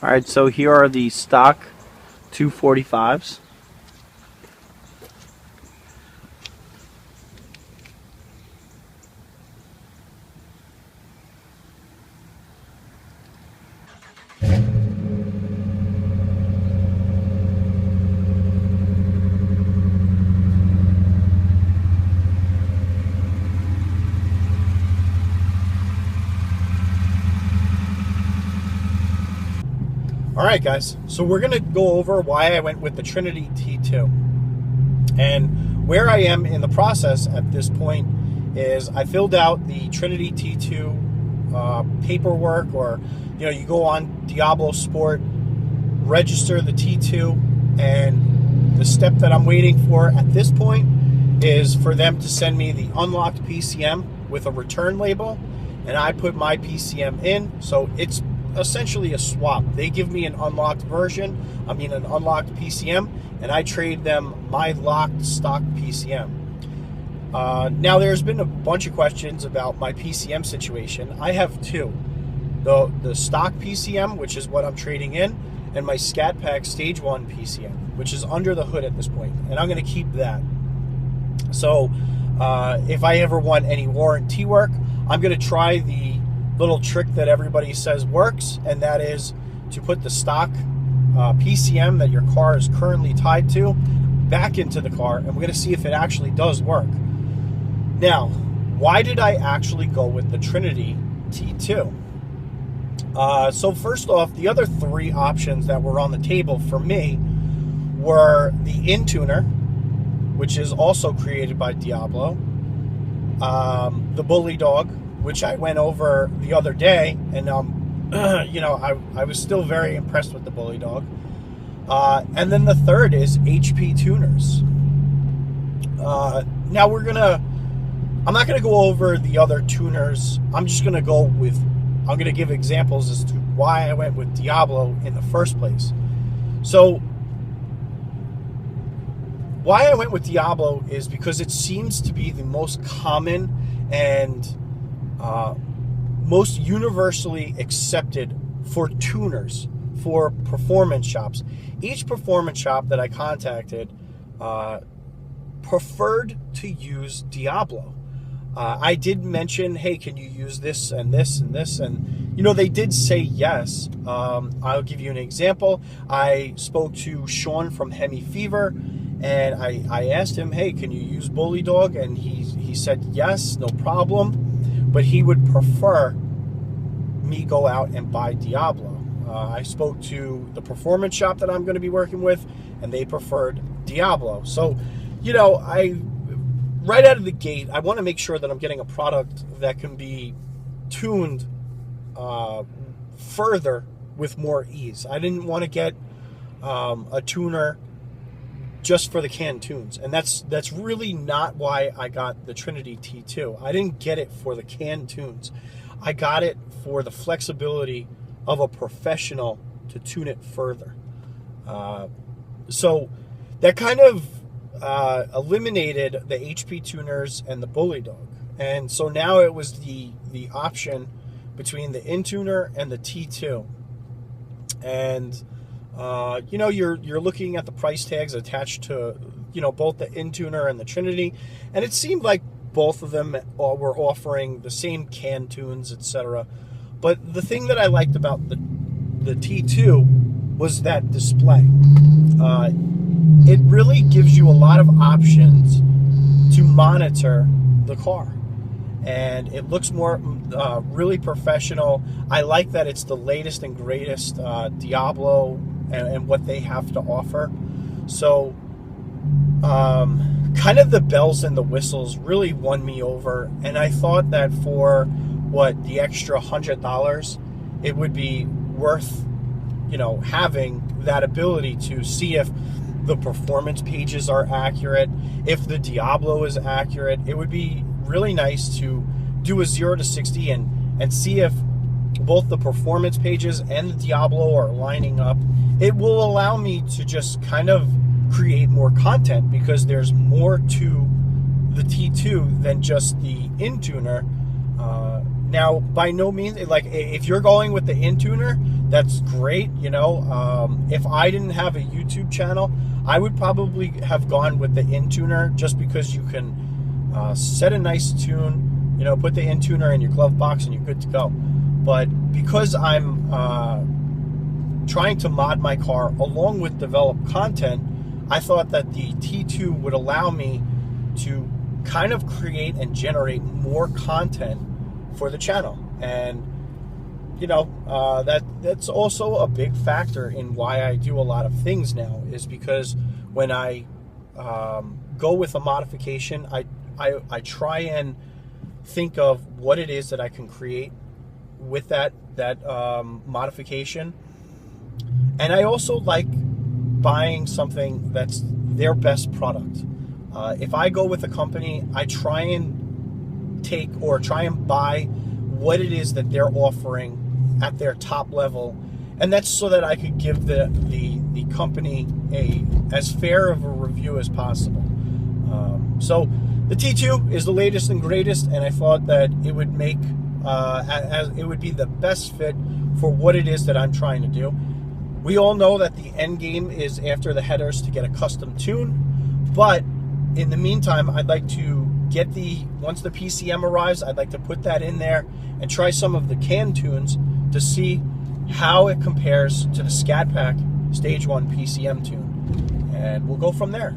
Alright, so here are the stock 245s. Alright guys, so we're going to go over why I went with the Trinity T2. And where I am in the process at this point is I filled out the Trinity T2 paperwork, or you go on Diablo Sport, register the T2, and the step that I'm waiting for at this point is for them to send me the unlocked PCM with a return label, and I put my PCM in, so it's essentially a swap. They give me an unlocked version, an unlocked PCM, and I trade them my locked stock PCM. Now there's been a bunch of questions about my PCM situation. I have two. The stock PCM, which is what I'm trading in, and my Scat Pack Stage 1 PCM, which is under the hood at this point, and I'm going to keep that. So if I ever want any warranty work, I'm going to try the little trick that everybody says works, and that is to put the stock PCM that your car is currently tied to back into the car, and we're going to see if it actually does work. Now, why did I actually go with the Trinity T2? So first off, the other three options that were on the table for me were the Intuner, which is also created by Diablo, the Bullydog, which I went over the other day, and I was still very impressed with the Bullydog. And then the third is HP tuners. Now I'm not gonna go over the other tuners. I'm gonna give examples as to why I went with Diablo in the first place. So why I went with Diablo is because it seems to be the most common and most universally accepted for tuners, for performance shops. Each performance shop that I contacted preferred to use Diablo. I did mention, hey, can you use this and this and this? And, they did say yes. I'll give you an example. I spoke to Sean from Hemi Fever, and I asked him, hey, can you use Bullydog? And he said yes, no problem. But he would prefer me go out and buy Diablo. I spoke to the performance shop that I'm going to be working with, and they preferred Diablo. So, right out of the gate, I want to make sure that I'm getting a product that can be tuned further with more ease. I didn't want to get a tuner just for the canned tunes, and that's really not why I got the Trinity T2. I didn't get it for the canned tunes. I got it for the flexibility of a professional to tune it further. So that kind of eliminated the HP tuners and the Bullydog, and so now it was the option between the Intuner and the T2, and you're looking at the price tags attached to, both the Intuner and the Trinity, and it seemed like both of them were offering the same can tunes, etc. But the thing that I liked about the T2 was that display. It really gives you a lot of options to monitor the car, and it looks more really professional. I like that it's the latest and greatest Diablo and what they have to offer. So kind of the bells and the whistles really won me over, and I thought that for the extra $100, it would be worth having that ability to see if the performance pages are accurate, if the Diablo is accurate. It would be really nice to do a 0 to 60 and see if both the performance pages and the Diablo are lining up. It will allow me to just kind of create more content, because there's more to the T2 than just the Intuner. Now, by no means, like, if you're going with the intuner, that's great. You know, if I didn't have a YouTube channel, I would probably have gone with the intuner, just because you can set a nice tune, you know, put the intuner in your glove box and you're good to go. But because I'm trying to mod my car along with develop content, I thought that the T2 would allow me to kind of create and generate more content for the channel. And you know, that's also a big factor in why I do a lot of things now, is because when I go with a modification, I try and think of what it is that I can create with that modification. And I also like buying something that's their best product. If I go with a company, I try and try and buy what it is that they're offering at their top level, and that's so that I could give the company as fair of a review as possible. So the T2 is the latest and greatest, and I thought that it would make it would be the best fit for what it is that I'm trying to do. We all know that the end game is after the headers to get a custom tune, but in the meantime, I'd like to get once the PCM arrives, I'd like to put that in there and try some of the canned tunes to see how it compares to the Scat Pack Stage 1 PCM tune. And we'll go from there.